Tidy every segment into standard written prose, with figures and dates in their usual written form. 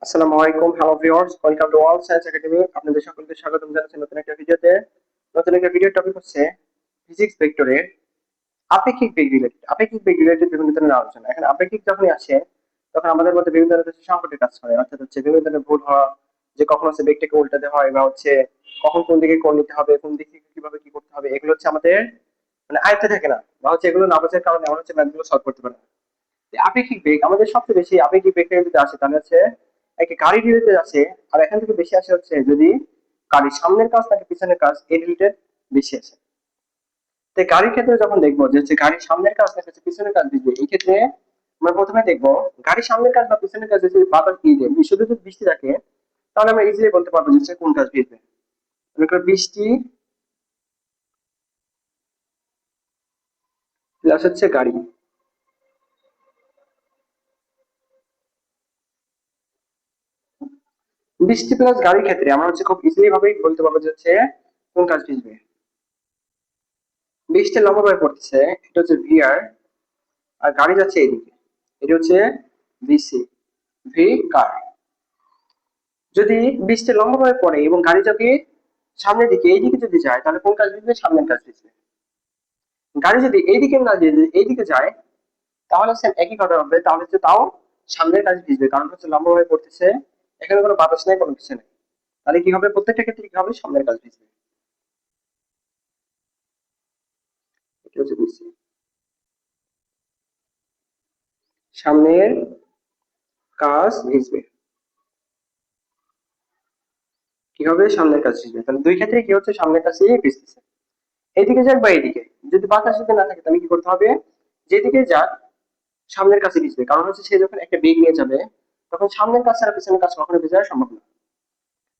আসসালামু আলাইকুম, hello viewers, welcome to all science academy. আপনাদের সকলকে স্বাগতম জানাচ্ছি নতুন একটা ভিডিওতে। নতুন একটা ভিডিওর টপিক হচ্ছে ফিজিক্স ভেক্টরের আপেক্ষিক বেগ রিলেটেড। আপেক্ষিক বেগ রিলেটেড বিভিন্ন ধরনের আলোচনা। এখন আপেক্ষিক যখনই আসে তখন আমাদের মধ্যে বিভিন্ন ধরনের সংকটের কাজ করে, অর্থাৎ হচ্ছে বিভিন্ন ধরনের ভুল হওয়া, যে কখন হচ্ছে বেগটাকে উল্টাতে হয় বা হচ্ছে কখন কোন দিকে কোণ নিতে হবে, কোন দিক থেকে কিভাবে কি করতে হবে, এগুলো হচ্ছে আমাদের মানে আয়ত্তে থাকে না, বা হচ্ছে এগুলো না বোঝার কারণে আমরা হচ্ছে ম্যাথগুলো সলভ করতে পারি না। আপেক্ষিক বেগ আমাদের সবচেয়ে বেশি আপেক্ষিক বেগটা যদি আসে তাহলে হচ্ছে একটা গাড়ি রিলেটেড আছে। আর এখান থেকে বেশি আসে হচ্ছে যদি গাড়ির সামনের কাজ নাকি পিছনের কাজ এই রিলেটেড বেশি আসে। তো গাড়ির ক্ষেত্রে যখন দেখবো যে হচ্ছে গাড়ির সামনের কাজ নাকি হচ্ছে পিছনের কাজ দিবে, এই ক্ষেত্রে আমরা প্রথমে দেখবো গাড়ির সামনের কাজ বা পিছনের কাজ যদি বাতাস দিয়ে দেয়, শুধু যদি বৃষ্টি থাকে তাহলে আমরা ইজিলি বলতে পারবো যে হচ্ছে কোন কাজ ভিজবে। মনে করো বৃষ্টি প্লাস হচ্ছে গাড়ি। বৃষ্টি প্লাস গাড়ির ক্ষেত্রে আমরা হচ্ছে খুব ইজিলি ভাবেই বলতে পারবো যে হচ্ছে কোন কাজ ভিজবে। বৃষ্টি লম্বা পড়তেছে, এটা হচ্ছে ভিআর, আর গাড়ি যাচ্ছে এইদিকে, এটা হচ্ছে ভিসি, ভি কার। যদি বৃষ্টি লম্বাভাবে পড়ে এবং গাড়ি যদি সামনের দিকে এইদিকে যদি যায় তাহলে কোন কাজ দিবে? সামনের কাজ দিবে। গাড়ি যদি এইদিকে না দিয়ে যদি এইদিকে যায় তাহলে সেম একই কথা হবে, তাহলে হচ্ছে তাও সামনের কাজ ভিজবে, কারণ হচ্ছে লম্বাভাবে পড়তেছে, এখানে কোনো বাতাস নেই, কোনো কিছু নেই। তাহলে কি হবে? প্রত্যেকটা ক্ষেত্রে কি হবে? সামনের কাজ ভিজবে। এটা হচ্ছে ভিসি, সামনের কাজ ভিজবে। কি হবে? সামনের কাজ ভিজবে। তাহলে দুই ক্ষেত্রে কি হচ্ছে? সামনের কাজই ভিজতেছে। এইদিকে যাক বা এইদিকে, যদি বাতাস যদি না থাকে তাহলে কি করতে হবে? যেদিকে যাক সামনের কাছে ভিজবে, কারণ হচ্ছে সে যখন একটা বেগ নিয়ে যাবে তখন সামনের কাজ ছাড়া পিছনের কাজ কখনো ভেজা সম্ভব না।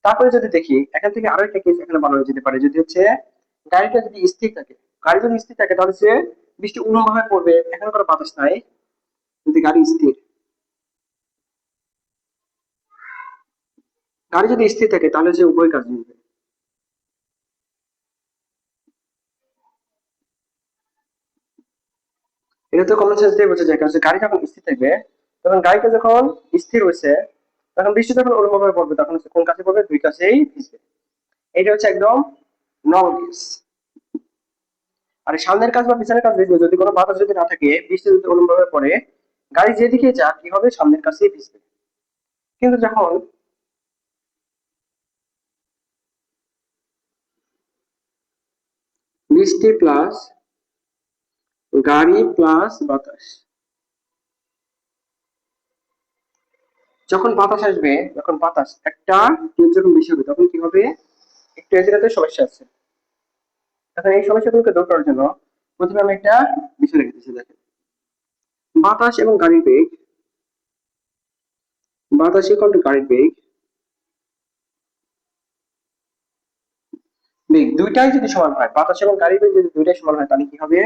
তারপরে যদি দেখি এখান থেকে আরো একটা কেস এখানে বানানো যেতে পারে, যদি হচ্ছে গাড়িটা যদি স্থির থাকে, গাড়ি যদি স্থির থাকে তাহলে সে বৃষ্টি উন্নভাবে পড়বে, এখানে কোনো বাতাস নাই। যদি গাড়ি স্থির, গাড়ি যদি স্থির থাকে তাহলে সে উভয় কাজ ভিজবে। এটা তো কমন সেন্স দিয়ে বোঝা যায়, কারণ হচ্ছে গাড়ি যখন স্থির থাকবে তখন গাড়িটা যখন স্থির হয়েছে তখন বৃষ্টি যখন অনুভবে পড়বে তখন হচ্ছে কোন কাছে পড়বে? দুই কাছেই ভিজবে। এটা হচ্ছে একদম নর্মাল কেস। আর সামনের কাজ বা পিছনের কাজ ভিজবে যদি কোনো বাতাস যদি না থাকে, বৃষ্টি যদি অনুভবে পড়ে, গাড়ি যেদিকে যাক কি হবে? সামনের কাছেই ভিজবে। কিন্তু যখন বৃষ্টি প্লাস গাড়ি প্লাস বাতাস, যখন বাতাস আসবে, যখন বাতাস একটা টিউব যখন বেশি হবে তখন কি হবে? একটু এজেন্টের সমস্যা আছে। এখন এই সমস্যাগুলোকে দূর করার জন্য প্রথমে আমি একটা বিষয় রেখেছি, দেখেন। বাতাস এবং গাড়ির বেগ, বাতাস ইকুয়াল টু গাড়ির বেগ, বেগ দুইটাই যদি সমান হয়, বাতাস এবং গাড়ির বেগ যদি দুইটাই সমান হয় তাহলে কি হবে?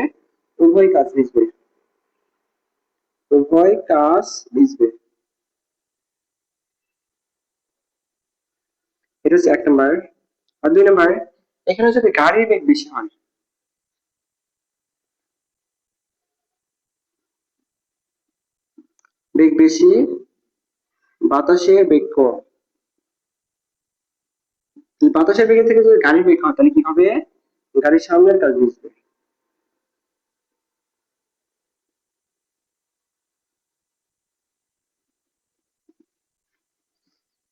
উভয় কাজ ভিজবে, উভয় কাজ ভিজবে। এটা হচ্ছে এক নম্বর। আর দুই নম্বর, এখানে যদি গাড়ির বেগ বেশি হয়, বেগ বেশি, বাতাসের বেগ কম, বাতাসের বেগের থেকে যদি গাড়ির বেগ হয় তাহলে কি হবে? গাড়ির সামনের কাজ ভিজবে।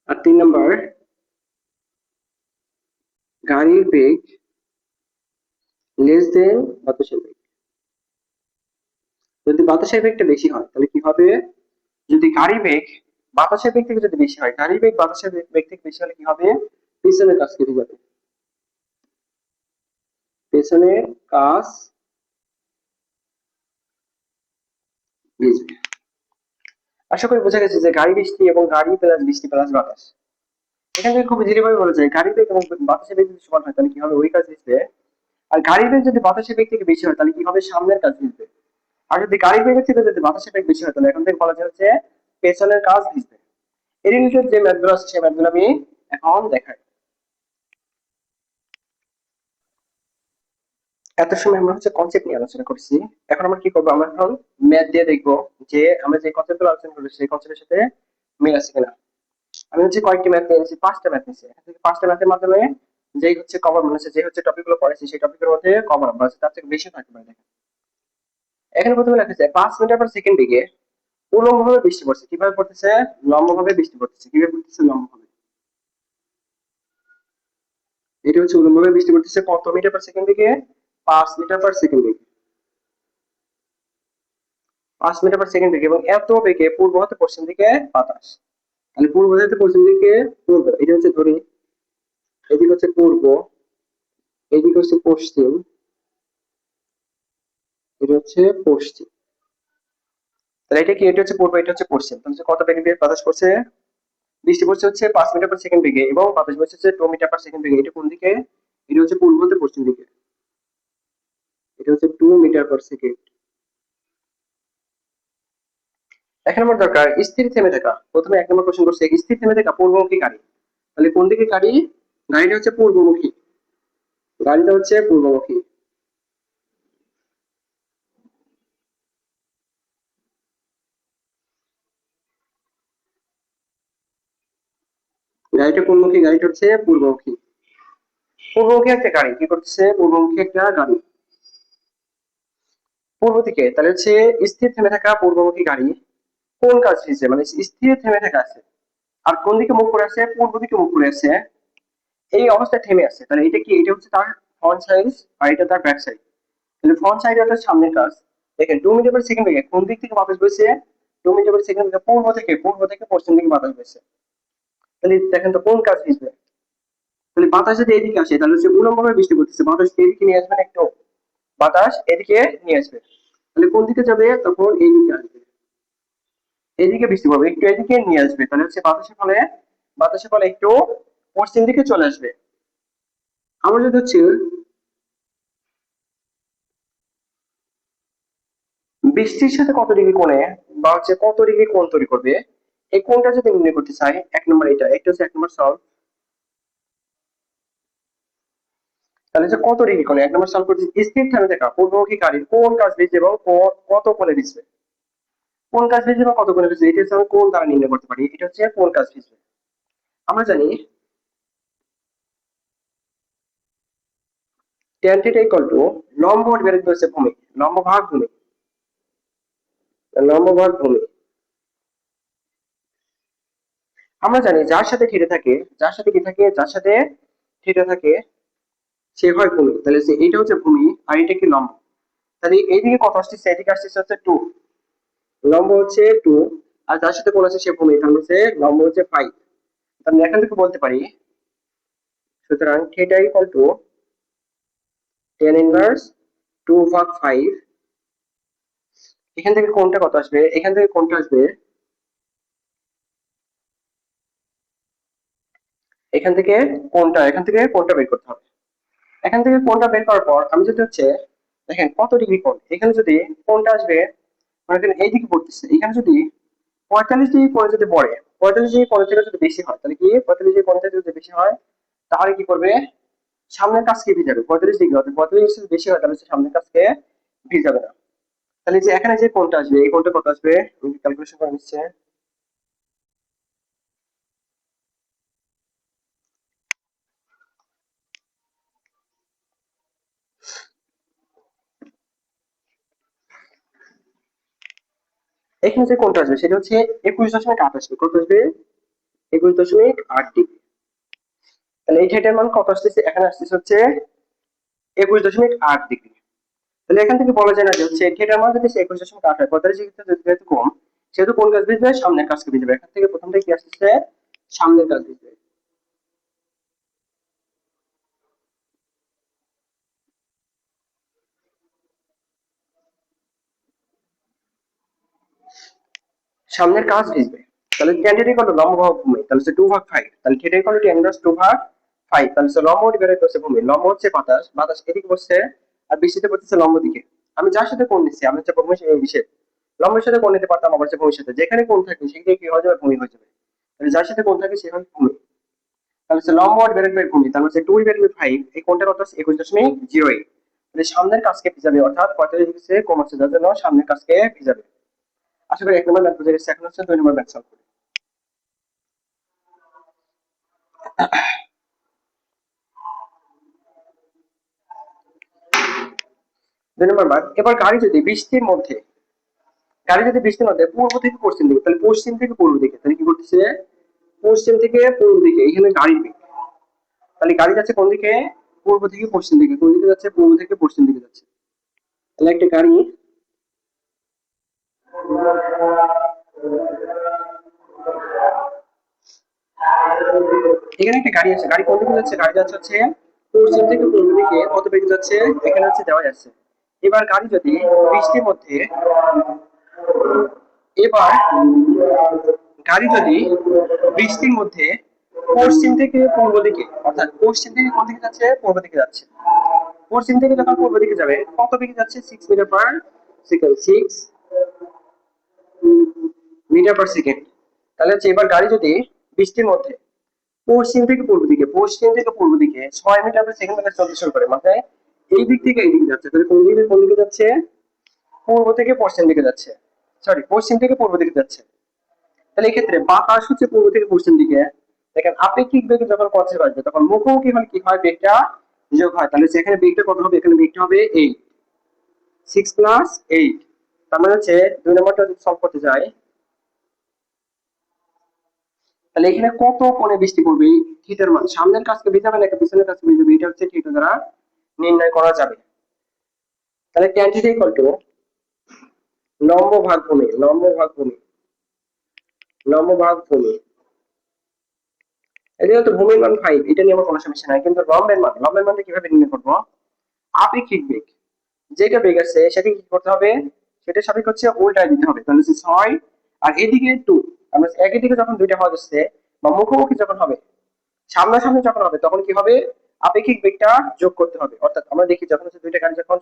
আর তিন নম্বর, গাড়ির বেগ লেস দেন বাতাসের বেগ। যদি বাতাসের বেগটা বেশি হয় তাহলে কি হবে? যদি গাড়ি বেগ বাতাসের বেগ থেকে যদি বেশি হয়, গাড়ির বেগ বাতাসের বেগ থেকে বেশি হলে কি হবে? পিছনের কাজ কেটে যাবে, পেছনের কাজ ভিজবে। আশা করি বোঝা গেছে যে গাড়ি বৃষ্টি এবং গাড়ি প্লাস বৃষ্টি প্লাস বাতাস, এখান থেকে খুব ইজিলি ভাবে বলা যায় গাড়ি বেগ এবং বাতাসের বেগ যদি সমান হয় তাহলে কি হবে? ওই কাজ ভিজবে। আর গাড়ির বেগ যদি বাতাসের বেগ থেকে বেশি হয় তাহলে কি হবে? সামনের কাজ ভিজবে। আর যদি গাড়ির বেগের থেকে যদি বাতাসের বেগ বেশি হয় তাহলে এখান থেকে বলা যায় হচ্ছে পেছনের কাজ ভিজবে। এর রিলেটেড যে ম্যাথগুলো আছে সেই ম্যাথগুলো আমি এখন দেখাই। এত সময় আমরা হচ্ছে কনসেপ্ট নিয়ে আলোচনা করছি, এখন আমরা কি করবো? আমরা এখন ম্যাথ দিয়ে দেখবো যে আমরা যে কনসেপ্ট গুলো আলোচনা করবো সেই কনসেপ্টের সাথে মিল আছে কিনা। আমি হচ্ছে কয়েকটি ম্যাথ নিয়েছি, 5টা ম্যাথ নিয়েছি। এখান থেকে 5টা ম্যাথের মাধ্যমে যেই হচ্ছে কভার মনে হচ্ছে, যে হচ্ছে টপিকগুলো পড়েছি সেই টপিকের মধ্যে কভার বা তার থেকে বেশি থাকতে পারে। দেখেন এখানে প্রথমে লেখা আছে 5 মিটার পার সেকেন্ড বেগে উল্লম্বভাবে বৃষ্টি পড়ছে। কিভাবে পড়তেছে? লম্বভাবে বৃষ্টি পড়তেছে। কিভাবে পড়তেছে? লম্বভাবে। এটা হচ্ছে উল্লম্বভাবে বৃষ্টি পড়তেছে কত মিটার পার সেকেন্ড বেগে? 5 মিটার পার সেকেন্ড বেগে। 5 মিটার পার সেকেন্ড বেগে এবং এত বেগে পূর্ব হতে পশ্চিম দিকে বাতাস। তাহলে পূর্ব হতে পশ্চিম দিকে পূর্ব, এটা হচ্ছে ধরি এদিকে হচ্ছে পূর্ব, এদিকে হচ্ছে পশ্চিম, এটা হচ্ছে পশ্চিম। তাহলে এটা কি? এটা হচ্ছে পূর্ব, এটা হচ্ছে পশ্চিম। তাহলে কত বেগে বাতাস করছে? বৃষ্টি পড়ছে হচ্ছে 5 মিটার পার সেকেন্ড বেগে এবং বাতাস বইছে হচ্ছে 2 মিটার পার সেকেন্ড বেগে। এটা কোন দিকে? এটা হচ্ছে পূর্ব হতে পশ্চিম দিকে। এটা হচ্ছে 2 মিটার পার সেকেন্ড। এক নম্বর দরকার স্থির থেমে থাকা। প্রথমে 1 নম্বর কোশ্চেন করছে স্থির থেমে থাকা পূর্বমুখী গাড়ি। তাহলে কোন দিকে গাড়ি? গাড়িটা হচ্ছে পূর্বমুখী, গাড়িটা হচ্ছে পূর্বমুখী। গাড়িটা কোনমুখী? গাড়িটা হচ্ছে পূর্বমুখী। পূর্বমুখী একটা গাড়ি কি করছে? পূর্বমুখী একটা গাড়ি পূর্ব দিকে। তাহলে হচ্ছে স্থির থেমে থাকা পূর্বমুখী গাড়ি কোন কাজ হিসেবে, মানে স্থির থেমে থাকা আছে আর কোন দিকে মুখ করে আছে? পূর্ব দিকে মুখ করে আছে, এই অবস্থায় থেমে আছে। তাহলে এটা কি? এটা হচ্ছে তার ফ্রন্ট সাইড আর এটা তার ব্যাক সাইড। তাহলে ফ্রন্ট সাইড অর্থাৎ সামনের কাজ। দেখেন 2 মিটার পার সেকেন্ড বেগে কোন দিক থেকে বাতাস বইছে? 2 মিটার পার সেকেন্ড বেগে পূর্ব থেকে পশ্চিম দিকে বাতাস বইছে। তাহলে দেখেন তো কোন কাজ হিসেবে? তাহলে বাতাস যদি এদিকে আসে তাহলে হচ্ছে উল্লম্বভাবে বৃষ্টি পড়তেছে, বাতাস এদিকে নিয়ে আসবে না একটু? বাতাস এদিকে নিয়ে আসবে। তাহলে কোন দিকে যাবে? তখন এইদিকে আসবে, এদিকে বৃষ্টি পড়বে, একটু এদিকে নিয়ে আসবে। তাহলে হচ্ছে বাতাসের ফলে একটু পশ্চিম দিকে চলে আসবে। আমরা যদি হচ্ছে বৃষ্টির সাথে কত ডিগ্রি কোণে বা হচ্ছে কত ডিগ্রি কোণ তৈরি করবে, এই কোণটা যদি নির্ণয় করতে চাই, 1 নম্বর এটা হচ্ছে 1 নম্বর সলভ। তাহলে যে কত ডিগ্রি কোণে 1 নম্বর সলভ করছি স্থির থেমে থাকা পূর্বমুখী গাড়ির কোন কাজ বেশি এবং কত কোণে দিচ্ছে, কোন কাজ বেশি এবং কত কোণে দিচ্ছে, এটা হচ্ছে আমি কোণ দ্বারা নির্ণয় করতে পারি। এটা হচ্ছে কোন কাজ বেশি। আমরা জানি tan θ ইকুয়াল টু লম্ব ডিভাইডেড বাই হচ্ছে ভূমি, লম্ব ভাগ ভূমি, লম্ব ভাগ ভূমি। আমরা জানি যার সাথে থিটা থাকে, যার সাথে কি থাকে, যার সাথে থিটা থাকে সে হয় ভূমি। তাহলে এইটা হচ্ছে ভূমি আর এটা কি? লম্ব। তাহলে এইদিকে কত আসতেছে? এদিকে আসতেছে হচ্ছে 2, লম্ব হচ্ছে 2 আর যার সাথে কোণ আছে সে ভূমি, তাহলে হচ্ছে লম্ব হচ্ছে 5। তাহলে এখান থেকে বলতে পারি সুতরাং theta equal to tan inverse 2 ভাগ 5। এখান থেকে কোণটা কত আসবে? এখান থেকে কোণটা আসবে, এখান থেকে কোণটা বের করতে হবে। এখান থেকে কোণটা বের করার পর আমি যদি হচ্ছে দেখেন কত ডিগ্রি কোণ, এখানে যদি কোণটা আসবে মানে এখানে এইদিকে পড়তেছে, এখানে যদি 45 ডিগ্রি কোণে যদি পড়ে, 45 ডিগ্রি কোণের থেকে যদি বেশি হয়, তাহলে কি 45 ডিগ্রি কোণ থেকে যদি বেশি হয় তাহলে কি করবে? সামনের কাজকে ভিজাবে। 45 ডিগ্রি অর্থাৎ 45 যদি বেশি হয় তাহলে হচ্ছে সামনের কাজকে ভিজাবে না। তাহলে যে এখানে যে কোণটা আসবে এই কোণটা কত আসবে? আমি ক্যালকুলেশন করে নিচ্ছে। এখানে যে কোণটা আসবে সেটা হচ্ছে 21.8 আসবে। কত আসবে? 21.8 ডিগ্রি। তাহলে এই থিটার মান কত আসতেছে? এখানে আসতেছে হচ্ছে 21.8 ডিগ্রি। তাহলে এখান থেকে বলা যায় না যে হচ্ছে থিটার মান যদি 21.8 হয়, 45 ডিগ্রি যেহেতু কম সেহেতু কোন কাজ বুঝবে? সামনের কাজকে বুঝবে। এখান থেকে প্রথমটা কি আসতেছে? সামনের কাজ বুঝবে। সামনের কাজ ভিজবে। তাহলে tan থিটা ইকুয়াল টু লম্ব ভাগ ভূমি, তাহলে হচ্ছে 2 ভাগ 5। তাহলে theta equal to tan inverse 2 ভাগ 5। তাহলে হচ্ছে লম্ব ডিভাইডেড হচ্ছে ভূমি, লম্ব হচ্ছে বাতাস, বাতাস এদিকে বসছে আর বৃষ্টিতে পড়তেছে লম্ব দিকে। আমি যার সাথে কোণ নিচ্ছি আমি হচ্ছে ভূমির বিশেষ লম্বের সাথে কোণ নিতে পারতাম, আবার হচ্ছে ভূমির সাথে, যেখানে কোণ থাকবে সেখানে কি হয়ে যাবে? ভূমি হয়ে যাবে। তাহলে যার সাথে কোণ থাকে সে হয় ভূমি। তাহলে হচ্ছে লম্ব ডিভাইডেড বাই ভূমি, তাহলে হচ্ছে 2 ডিভাইডেড বাই 5, এই কোণটা কত আছে? 21.08। তাহলে সামনের কাজকে ভিজাবে অর্থাৎ 45 ডিগ্রি থেকে কম আছে যার জন্য সামনের কাজকে ভিজাবে। আশা করি 1 নম্বর ম্যাথ বুঝে গেছে। এখন হচ্ছে 2 নম্বর ম্যাথ সলভ করি। 2 নম্বর বার, এবার গাড়ি যদি বৃষ্টির মধ্যে পূর্ব থেকে পশ্চিম দিকে, তাহলে পশ্চিম থেকে পূর্ব দিকে, তাহলে কি করতেছে, পশ্চিম থেকে পূর্ব দিকে, এখানে গাড়ির বেগ, তাহলে গাড়ি যাচ্ছে কোন দিকে, পূর্ব থেকে পশ্চিম দিকে, কোন দিকে যাচ্ছে, পূর্ব থেকে পশ্চিম দিকে যাচ্ছে। তাহলে একটা গাড়ি, এখানে একটা গাড়ি আছে, গাড়ি কোন দিকে যাচ্ছে, গাড়ি যাচ্ছে হচ্ছে পশ্চিম থেকে পূর্ব দিকে, কত বেগে যাচ্ছে, এখানে হচ্ছে দেওয়া যাচ্ছে। এবার গাড়ি যদি বৃষ্টির মধ্যে, এবার গাড়ি যদি বৃষ্টির মধ্যে পশ্চিম থেকে পূর্ব দিকে, অর্থাৎ পশ্চিম থেকে কোন দিকে যাচ্ছে, পূর্ব দিকে যাচ্ছে, পশ্চিম থেকে যখন পূর্ব দিকে যাবে কত বেগে যাচ্ছে, 6 metre per second, 6 metre per second. তাহলে হচ্ছে এবার গাড়ি যদি বৃষ্টির মধ্যে পশ্চিম থেকে পূর্ব দিকে 6 মিটার পার সেকেন্ড বেগে চলতে শুরু করে, মানে এই দিক থেকে এই দিকে যাচ্ছে, তাহলে কোন দিকে যাচ্ছে, পূর্ব থেকে পশ্চিম দিকে যাচ্ছে, সরি পশ্চিম থেকে পূর্ব দিকে যাচ্ছে। তাহলে এই ক্ষেত্রে বাতাস হচ্ছে পূর্ব থেকে পশ্চিম দিকে, দেখেন আপেক্ষিক বেগে যখন কনসেপ্ট আসবে তখন মুখোমুখি হলে কি হয়, বেগটা যোগ হয়, তাহলে সেখানে বেগটা কত হবে, এখানে বেগটা হবে 8, 6 + 8। তার মানে হচ্ছে 2 নম্বরটা যদি সলভ করতে যাই, তাহলে এখানে কত কোণে বৃষ্টি পড়বে, এই থিটার মান সামনের কাছকে ভিজাবে নাকি পিছনের কাছকে ভিজাবে, এটা হচ্ছে থিটা দ্বারা নির্ণয় করা যাবে। তাহলে tan থিটা ইকুয়াল টু লম্ব ভাগ ভূমি। এই যেহেতু ভূমির মান 5, এটা নিয়ে আমার কোনো সমস্যা নাই, কিন্তু লম্বের মানটা কিভাবে নির্ণয় করবো, আপেক্ষিক বেগ, যেটা বেগ আছে সেটা কি করতে হবে, সেটা সাপেক্ষ হচ্ছে উল্টায় দিতে হবে, তাহলে হচ্ছে 6 আর এদিকে 2, আমরা একই দিকে যখন দুইটা হওয়া যাচ্ছে বা মুখোমুখি যখন হবে, সামনাসামনি যখন হবে তখন কি হবে, আপেক্ষিক বেগটা যোগ করতে হবে। অর্থাৎ আমরা দেখি যখন হচ্ছে দুইটা গাড়ি যখন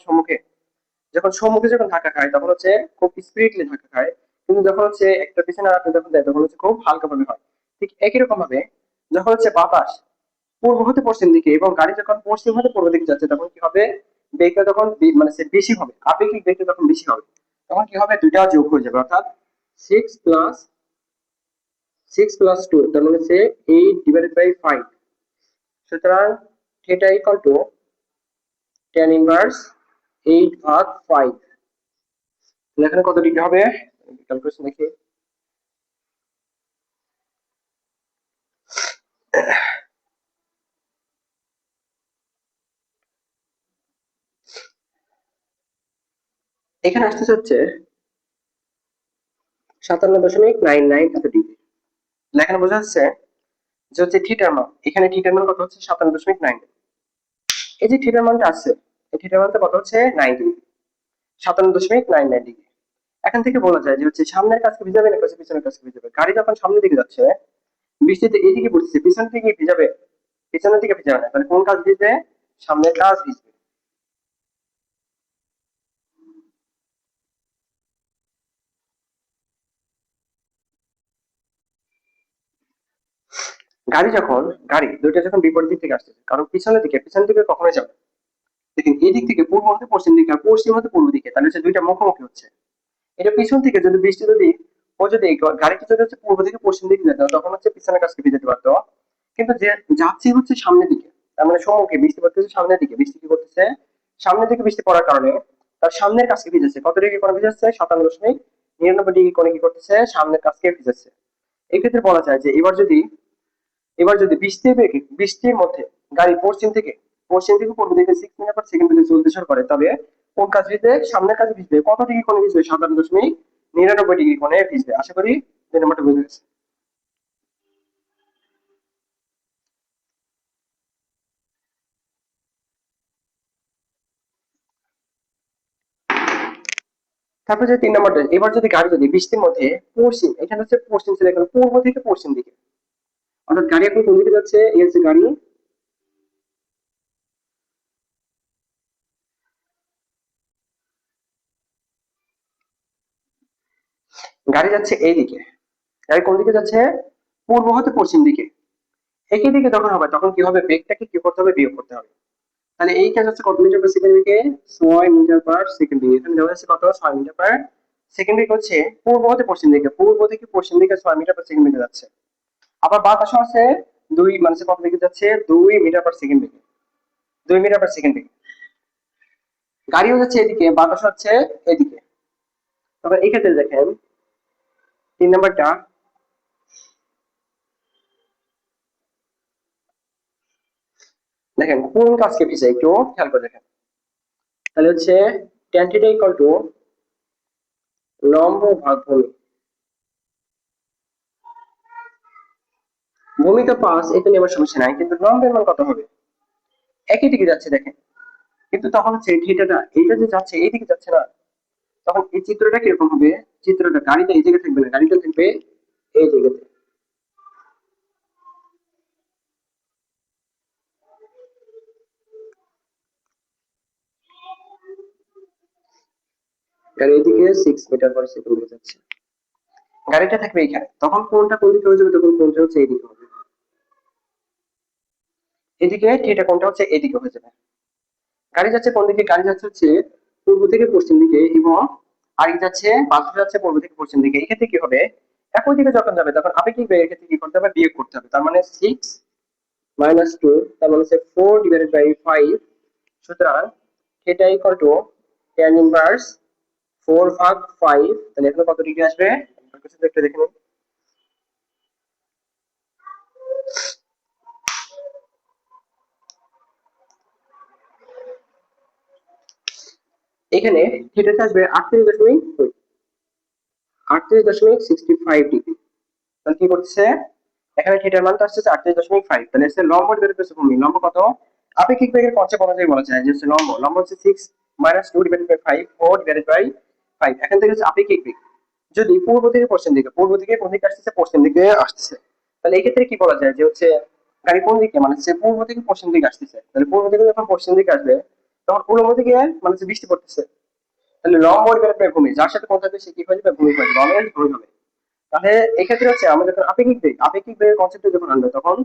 ধাক্কা খায় তখন হচ্ছে খুব স্পিডলি ধাক্কা খায়, কিন্তু যখন হচ্ছে একটা পিছনে আর একটা যখন দেয় তখন হচ্ছে খুব হালকা ভাবে হয়। ঠিক একই রকম ভাবে যখন হচ্ছে বাতাস পূর্ব হতে পশ্চিম দিকে এবং গাড়ি যখন পশ্চিম হতে পূর্ব দিকে যাচ্ছে তখন কি হবে, বেগটা তখন মানে সে বেশি হবে, আপেক্ষিক বেগটা তখন বেশি হবে, তখন কি হবে, দুইটা যোগ হয়ে যাবে, অর্থাৎ 6 + 6 + 2, তার মানে হচ্ছে 8/5। সুতরাং theta equal to tan inverse 8/5। এখানে কত ডিগ্রি হবে, ক্যালকুলেশন দেখি, এখানে আসতে হচ্ছে 57.99 এত ডিগ্রি। এখানে বোঝা যাচ্ছে যে হচ্ছে থিটার মান, এখানে থিটার মান কত হচ্ছে 57.9, এই যে থিটার মানটা আছে, এই থিটার মানটা কত হচ্ছে 90, 57.99 ডিগ্রি। এখান থেকে বলা যায় যে হচ্ছে সামনের কাছকে ভিজাবে না পিছনের কাছকে ভিজাবে, গাড়ি যখন সামনের দিকে যাচ্ছে বৃষ্টিতে এইদিকে পড়ছে, পিছন থেকে ভিজাবে, পিছনের দিকে ভিজাবে না, তাহলে কোন কাজ ভিজবে, সামনের কাজ ভিজবে। গাড়ি যখন গাড়ি দুইটা যখন বিপরীত দিক থেকে আসছে, কারণ পিছন দিকে কখনোই যাবে, দেখেন এই দিক থেকে পূর্ব হতে পশ্চিম দিকে আর পশ্চিম হতে পূর্ব দিকে, তাহলে হচ্ছে দুইটা মুখোমুখি হচ্ছে। এটা পিছন থেকে যদি বৃষ্টি যদি ও যদি গাড়িটি যদি হচ্ছে পূর্ব থেকে পশ্চিম দিকে যেত তখন হচ্ছে পিছনের কাছকে ভিজাতে পারতো, কিন্তু যে যাচ্ছে হচ্ছে সামনের দিকে, তার মানে সম্মুখে বৃষ্টি পড়তেছে, সামনের দিকে বৃষ্টি কি করতেছে, সামনের দিকে বৃষ্টি পড়ার কারণে তার সামনের কাছকে ভিজেছে, কত ডিগ্রি কোণে ভিজাচ্ছে, 57.99 কোণে কি করতেছে, সামনের কাছকে ভিজেছে। এই ক্ষেত্রে বলা যায় যে এবার যদি বৃষ্টির মধ্যে গাড়ি পশ্চিম থেকে পূর্ব দিকে 6 মিটার পার সেকেন্ড বেগে চলতে শুরু করে, তবে কোন কাজ ভিজবে, সামনের কাজ ভিজবে, কত ডিগ্রি কোণে ভিজবে, 57.99 কোণে ভিজবে। আশা করি 2 নম্বরটা বুঝে গেছে। তারপরে যে 3 নম্বরটা, এবার যদি গাড়ি যদি বৃষ্টির মধ্যে এখানে হচ্ছে পশ্চিম ছিল, এখানে পূর্ব থেকে পশ্চিম দিকে, অর্থাৎ গাড়ি এখন কোন দিকে যাচ্ছে, এই হচ্ছে গাড়ি, গাড়ি যাচ্ছে এইদিকে, গাড়ি কোন দিকে যাচ্ছে, পূর্ব হতে পশ্চিম দিকে, একই দিকে যখন হবে তখন কি হবে, বেগটাকে কি করতে হবে, বিয়োগ করতে হবে। তাহলে এই কাজ হচ্ছে কত মিটার পার সেকেন্ড দিকে, 6 মিটার পার সেকেন্ড দিকে, এখানে দেওয়া আছে কত, 6 মিটার পার সেকেন্ড দিকে হচ্ছে পূর্ব হতে পশ্চিম দিকে, পূর্ব থেকে পশ্চিম দিকে 6 মিটার পার সেকেন্ড দিকে যাচ্ছে। আবার বাতাসও আছে দুই, মানে কত দিকে যাচ্ছে, 2 মিটার পার সেকেন্ড দিকে, 2 মিটার পার সেকেন্ড দিকে। গাড়িও যাচ্ছে এদিকে, বাতাস হচ্ছে এদিকে। তবে এই ক্ষেত্রে দেখেন 3 নাম্বারটা, দেখেন কোন কাজকে পিছায় একটু খেয়াল করে দেখেন। তাহলে হচ্ছে tan θ ইকুয়াল টু লম্ব ভাগ ভূমি। ভূমি তো 5, এটা নিয়ে আমার সমস্যা নাই, কিন্তু লম্বের মান কত হবে? একই দিকে যাচ্ছে দেখেন, কিন্তু তখন হচ্ছে থিটাটা এইটা যে যাচ্ছে এইদিকে যাচ্ছে না, তখন এই চিত্রটা কিরকম হবে? চিত্রটা গাড়িটা এই জায়গায় থাকবে না, গাড়িটা থাকবে এই জায়গাতে। গাড়ি এদিকে 6 মিটার/সেকেন্ডে যাচ্ছে, গাড়িটা থাকবে এখানে, তখন কোনটা কোন দিকে হয়ে যাবে? তখন কোনটা হচ্ছে এইদিকে হবে, এদিকে থিটা কোনটা হচ্ছে এদিকে হয়ে যাবে। গাড়ি যাচ্ছে কোন দিকে? গাড়ি যাচ্ছে হচ্ছে পূর্ব থেকে পশ্চিম দিকে, এবং আরেক যাচ্ছে বাতাস যাচ্ছে পূর্ব থেকে পশ্চিম দিকে। এই ক্ষেত্রে কি হবে? একই দিকে যখন যাবে তখন আপেক্ষিক বেগের ক্ষেত্রে কি করতে হবে? বিয়োগ করতে হবে। তার মানে 6 - 2, তার মানে হচ্ছে 4/5। সুতরাং theta equal to tan inverse 4/5। তাহলে এখানে কত ডিগ্রি আসবে? একটু দেখে নিন। এখানে থিটাতে আসবে 38.65 ডিগ্রি। তাহলে কি করছে? এখানে থিটার মানটা আসছে 38.5, তাহলে হচ্ছে লম্ব ডিভাইডেড বাই ভূমি। লম্ব কত? আপেক্ষিক বেগের কনসেপ্ট অনুযায়ী বলা যায় যে হচ্ছে লম্ব হচ্ছে 6 - 2/5, 4/5। এখান থেকে হচ্ছে আপেক্ষিক বেগ। যদি পূর্ব থেকে পশ্চিম দিকে, পূর্ব থেকে কোন দিকে আসতেছে? পশ্চিম দিকে আসতেছে। তাহলে এই ক্ষেত্রে কি বলা যায় যে হচ্ছে গাড়ি কোন দিকে, মানে হচ্ছে পূর্ব থেকে পশ্চিম দিকে আসতেছে। তাহলে পূর্ব থেকে যখন পশ্চিম দিকে আসবে তখন উল্লম্ব দিকে মানে হচ্ছে বৃষ্টি পড়তেছে। তাহলে লম্ব ডিভাইডেড বাই ভূমি, যার সাথে কোন থাকবে সে কি হয়ে যাবে? ভূমি হয়ে যাবে, অলওয়েজ ভূমি হবে। তাহলে এক্ষেত্রে হচ্ছে আমরা যখন আপেক্ষিক বেগের কনসেপ্টে যখন আনবো, তখন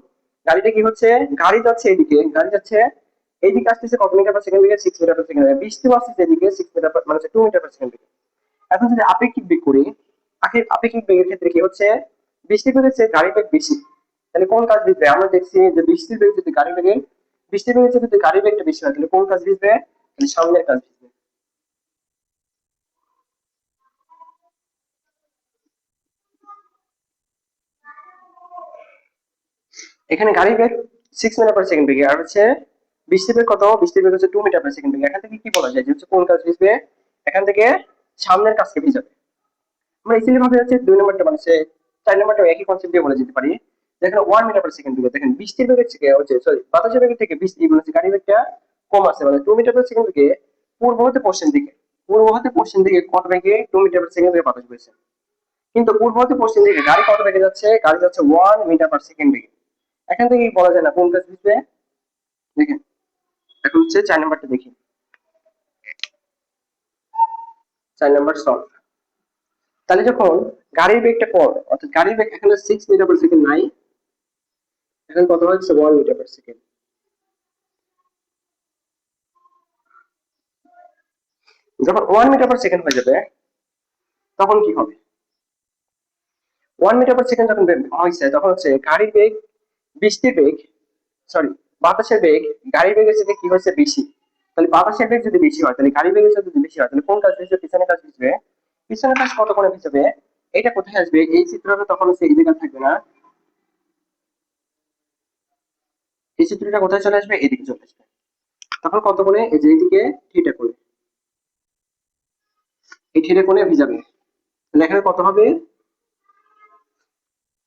গাড়িটা কি হচ্ছে? গাড়ি যাচ্ছে এদিকে, গাড়ি যাচ্ছে এইদিকে আসতেছে কত মিটার/সেকেন্ড দিকে? 6 মিটার/সেকেন্ড। বৃষ্টি আসতেছে এদিকে 6 মিটার, মানে হচ্ছে 2 মিটার/সেকেন্ড দিকে। এখন যদি আপেক্ষিক বেগ করি, আপেক্ষিক বেগের ক্ষেত্রে কি হচ্ছে? বৃষ্টি বেগ হচ্ছে গাড়ি বেগ বেশি, তাহলে কোন কাজ দিবে? আমরা দেখছি যে বৃষ্টির বেগ যদি গাড়ি বেগে, বৃষ্টির বেগে যদি গাড়ি বেগটা বেশি হয়, তাহলে কোন কাজ দিবে? তাহলে সামনের কাজ দিবে। এখানে গাড়ির বেগ 6 মিটার/সেকেন্ড বেগে, আর হচ্ছে বৃষ্টির বেগ কত? বৃষ্টির বেগ হচ্ছে 2 মিটার/সেকেন্ড বেগে। এখান থেকে কি বলা যায় যে হচ্ছে কোন কাজ ভিজবে? এখান থেকে সামনের কাজকে ভিজাবে। আমরা ইজিলি ভাবে হচ্ছে 2 নম্বরটা মানে হচ্ছে 4 নম্বরটা একই কনসেপ্ট দিয়ে বলে যেতে পারি। দেখেন 1 মিটার/সেকেন্ড বেগে, দেখেন বৃষ্টির বেগের থেকে হচ্ছে সরি বাতাসের বেগের থেকে বৃষ্টি মানে হচ্ছে গাড়ি বেগটা কম আছে, মানে 2 মিটার/সেকেন্ড বেগে পূর্ব হতে পশ্চিম দিকে, পূর্ব হতে পশ্চিম দিকে কত বেগে? 2 মিটার/সেকেন্ড বেগে বাতাস বইছে। কিন্তু পূর্ব হতে পশ্চিম দিকে গাড়ি কত বেগে যাচ্ছে? গাড়ি যাচ্ছে 1 মিটার/সেকেন্ড বেগে। এখান থেকে বলা যায় না কোন কাজ ভিজবে। দেখেন এখন হচ্ছে 4 নম্বরটা দেখি। 4 নম্বর সলভ। তাহলে যখন গাড়ির বেগটা কম, অর্থাৎ গাড়ির বেগ এখানে 6 মিটার/সেকেন্ড নাই, এখন কত হচ্ছে? 1 মিটার/সেকেন্ড। যখন 1 মিটার/সেকেন্ড হয়ে যাবে তখন কি হবে? 1 মিটার/সেকেন্ড যখন হয়েছে তখন হচ্ছে গাড়ির বেগ, বৃষ্টির বেগ, সরি বাতাসের বেগ গাড়ির বেগের সাথে কি হচ্ছে? বেশি। তাহলে বাতাসের বেগ যদি বেশি হয়, তাহলে গাড়ির বেগের সাথে যদি বেশি হয়, তাহলে কোন কাজ বেশি? পিছনের কাজ বেশি। পিছনের কাজ কত করে হিসেবে? এটা কোথায় আসবে? এই চিত্রটা তখন হচ্ছে এই জায়গায় থাকবে না, এই চিত্রটা কোথায় চলে আসবে? এদিকে চলে আসবে। তখন কত করে? এই যে এইদিকে থিটা করে, এই থিটা কোণে ভিজাবে। তাহলে এখানে কত হবে?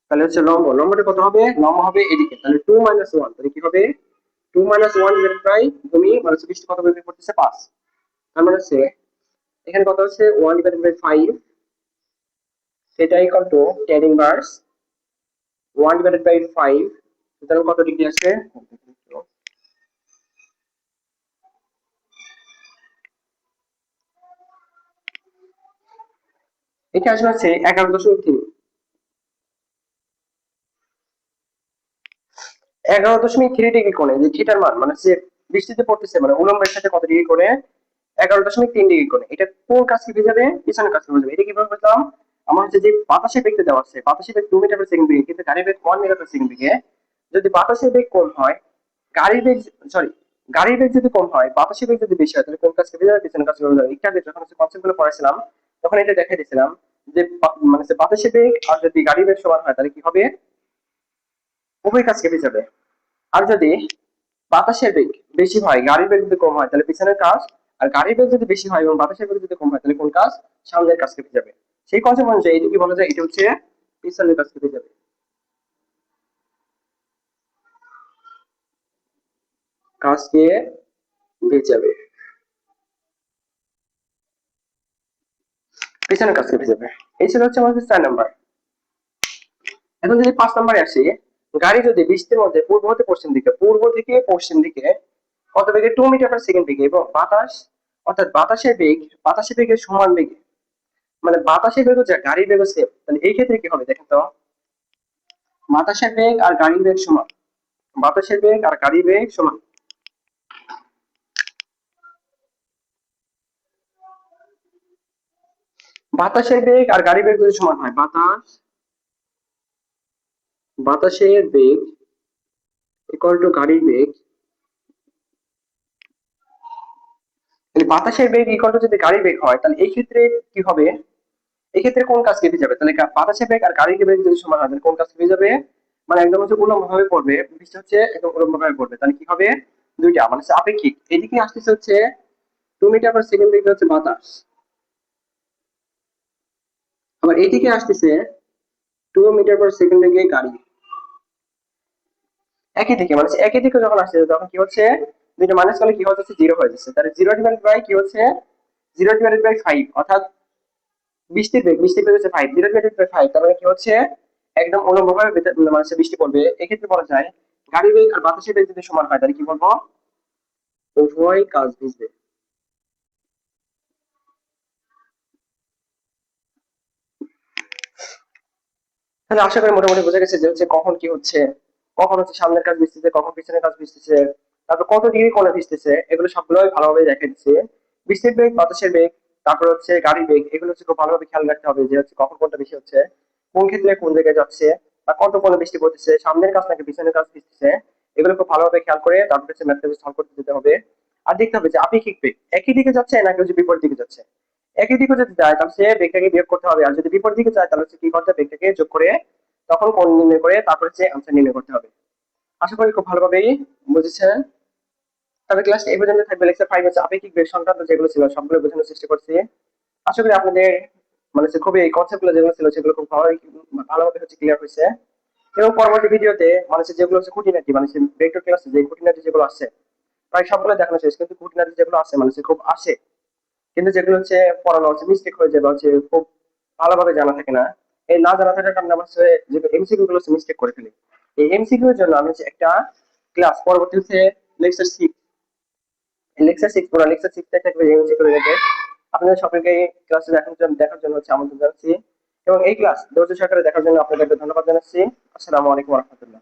তাহলে হচ্ছে লম্বটা কত হবে? লম্ব হবে এদিকে, তাহলে 2 - 1, তাহলে কি হবে? 2 - 1 বাই ভূমি মানে হচ্ছে বৃষ্টি কত বের করতেছে? 5। তার মানে হচ্ছে এখানে কত হচ্ছে? 1/5, সেটা ইকুয়াল টু tan ইনভার্স 1/5। সুতরাং কত ডিগ্রি আসবে? এটা আসবে হচ্ছে 11.3। 11.3 ডিগ্রি কোণে যে থিটার মান মানে হচ্ছে বৃষ্টিতে পড়তেছে, মানে উলম্বের সাথে কত ডিগ্রি কোণে? 11.3 ডিগ্রি কোণে। এটা কোন কাজকে বোঝাবে? পিছনের কাজকে বোঝাবে। এটা কিভাবে বুঝলাম? আমার হচ্ছে যে বাতাসের বেগটা দেওয়া আছে, বাতাসের বেগ 2 মিটার/সেকেন্ড বেগে, কিন্তু গাড়ির বেগ 1 মিটার/সেকেন্ড বেগে। যদি বাতাসের বেগ কম হয়, গাড়ির বেগ, সরি গাড়ির বেগ যদি কম হয়, বাতাসের বেগ যদি বেশি হয়, তাহলে কোন কাজকে বোঝাবে, পিছনের কাজকে বোঝাবে। একটু আগে যখন কনসেপ্ট গুলো পড়াছিলাম তখন এটা দেখাই দিয়েছিলাম যে মানে বাতাসের বেগ আর যদি গাড়ির বেগ সমান হয় তাহলে কি হবে, উভয় কাজকে বোঝাবে। আর যদি বাতাসের বেগ বেশি হয়, গাড়ির বেগ যদি কম হয়, তাহলে পিছনের কাজ। আর গাড়ির বেগ যদি বেশি হয় এবং বাতাসের বেগ যদি কম হয়, তাহলে কোন কাজ, সামনের কাজকে বোঝাবে। সেই কনসেপ্ট অনুযায়ী এটা কি বলা যায়, এটা হচ্ছে পিছনের কাজকে বোঝাবে, কাজকে বোঝাবে, পিছনের কাজকে বোঝাবে। এই ছিল হচ্ছে আমাদের 4 নাম্বার। এখন যদি 5 নাম্বারে আসি, গাড়ি যদি বৃষ্টির মধ্যে পূর্ব থেকে পশ্চিম দিকে কত বেগে, 2 মিটার পার সেকেন্ড বেগে, এবং বাতাস অর্থাৎ বাতাসের বেগের সমান বেগে, মানে বাতাসের বেগ হচ্ছে গাড়ির বেগ সেম, তাহলে এই ক্ষেত্রে কি হবে দেখেন তো, বাতাসের বেগ আর গাড়ির বেগ সমান, বাতাসের বেগ আর গাড়ির বেগ সমান। বাতাসের বেগ আর গাড়ির বেগ যদি সমান হয়, বাতাসের বেগ ইকুয়াল টু গাড়ির বেগ, তাহলে বাতাসের বেগ ইকুয়াল টু যদি গাড়ির বেগ হয়, তাহলে এই ক্ষেত্রে কি হবে, এই ক্ষেত্রে কোন কাজ কেটে যাবে, তাহলে বাতাসের বেগ আর গাড়ির বেগ যদি সমান হয়, তাহলে কোন কাজ কেটে যাবে, মানে একদম হচ্ছে উল্লম্ব ভাবে পড়বে, বৃষ্টি হচ্ছে একদম উল্লম্ব ভাবে পড়বে, তাহলে কি হবে, দুইটা মানে হচ্ছে আপেক্ষিক। এদিকে আসতেছে হচ্ছে 2 মিটার পার সেকেন্ড বেগে হচ্ছে বাতাস, আবার এইদিকে আসতেছে 2 মিটার পার সেকেন্ড বেগে গাড়ি। একই দিকে মানে একই দিকে যখন আসছে তখন কি হচ্ছে, দুইটা মাইনাস করলে কি হচ্ছে, জিরো হয়ে যাচ্ছে, তাহলে জিরো ডিভাইড বাই কি হচ্ছে, 0 ডিভাইডেড বাই 5, অর্থাৎ বৃষ্টির বেগ হচ্ছে 5, 0 ডিভাইডেড বাই 5, তার মানে কি হচ্ছে একদম অনুভবভাবে মানে বৃষ্টি পড়বে। এক্ষেত্রে বলা যায় গাড়ির বেগ আর বাতাসের বেগ যদি সমান হয়, তাহলে কি বলবো, উভয় কাজ ভিজবে। তাহলে আশা করি মোটামুটি বোঝা গেছে যে হচ্ছে কখন কি হচ্ছে, কখন হচ্ছে সামনের কাজ ভিজতেছে, কখন পিছনের কাজ ভিজতেছে, তারপর কত ডিগ্রি কোণে ভিজতেছে, এগুলো সবগুলোই ভালোভাবে দেখা দিচ্ছে। বৃষ্টির বেগ, বাতাসের বেগ, তারপর হচ্ছে গাড়ির বেগ, এগুলো হচ্ছে খুব ভালোভাবে খেয়াল রাখতে হবে যে হচ্ছে কখন কোনটা বেশি হচ্ছে, কোন ক্ষেত্রে কোন জায়গায় যাচ্ছে, বা কত কোণে বৃষ্টি পড়তেছে, সামনের কাজ নাকি পিছনের কাজ ভিজতেছে, এগুলো খুব ভালোভাবে খেয়াল করে তারপর হচ্ছে ম্যাথটা সলভ করতে যেতে হবে। আর দেখতে হবে যে আপেক্ষিক বেগ একই দিকে যাচ্ছে নাকি হচ্ছে বিপরীত দিকে যাচ্ছে। একই দিকে যদি যায় তাহলে সে বেগটাকে বিয়োগ করতে হবে, আর যদি বিপরীত দিকে যায় তাহলে হচ্ছে কি করতে হবে, বেগটাকে যোগ করে তখন কোণ নির্ণয় করে তারপর হচ্ছে আনসার নির্ণয় করতে হবে। আশা করি খুব ভালোভাবেই বুঝেছেন। তবে ক্লাস এই পর্যন্ত থাকবে। লেকচার 5 হচ্ছে আপেক্ষিক বেগ সংক্রান্ত যেগুলো ছিল সবগুলো বোঝানোর চেষ্টা করছি। আশা করি আপনাদের মানে হচ্ছে খুবই এই কনসেপ্ট গুলো যেগুলো ছিল সেগুলো খুব ভালোভাবে হচ্ছে ক্লিয়ার হয়েছে। এবং পরবর্তী ভিডিওতে মানে হচ্ছে যেগুলো হচ্ছে খুঁটিনাটি মানে ভেক্টর ক্লাসে যে খুঁটিনাটি যেগুলো আছে প্রায় সবগুলো দেখানো শেষ, কিন্তু খুঁটিনাটি যেগুলো আছে মানে হচ্ছে খুব আসে, কিন্তু যেগুলো হচ্ছে পড়ানো হচ্ছে মিস্টেক হয়ে যায় বা হচ্ছে খুব ভালোভাবে জানা থাকে না, এই না জানা থাকার কারণে আমার হচ্ছে যে এমসিকিউ গুলো মিস্টেক করে ফেলি। এই এমসিকিউ এর জন্য আমি হচ্ছে একটা ক্লাস পরবর্তী হচ্ছে লেকচার 6, লেকচার 6 পুরো লেকচার 6 থাকবে এমসিকিউ রিলেটেড। আপনাদের সকলকে ক্লাসে দেখার জন্য হচ্ছে আমন্ত্রণ জানাচ্ছি, এবং এই ক্লাস ধৈর্য সহকারে দেখার জন্য আপনাদেরকে ধন্যবাদ জানাচ্ছি। আসসালামু আলাইকুম রহমতুল্লাহ।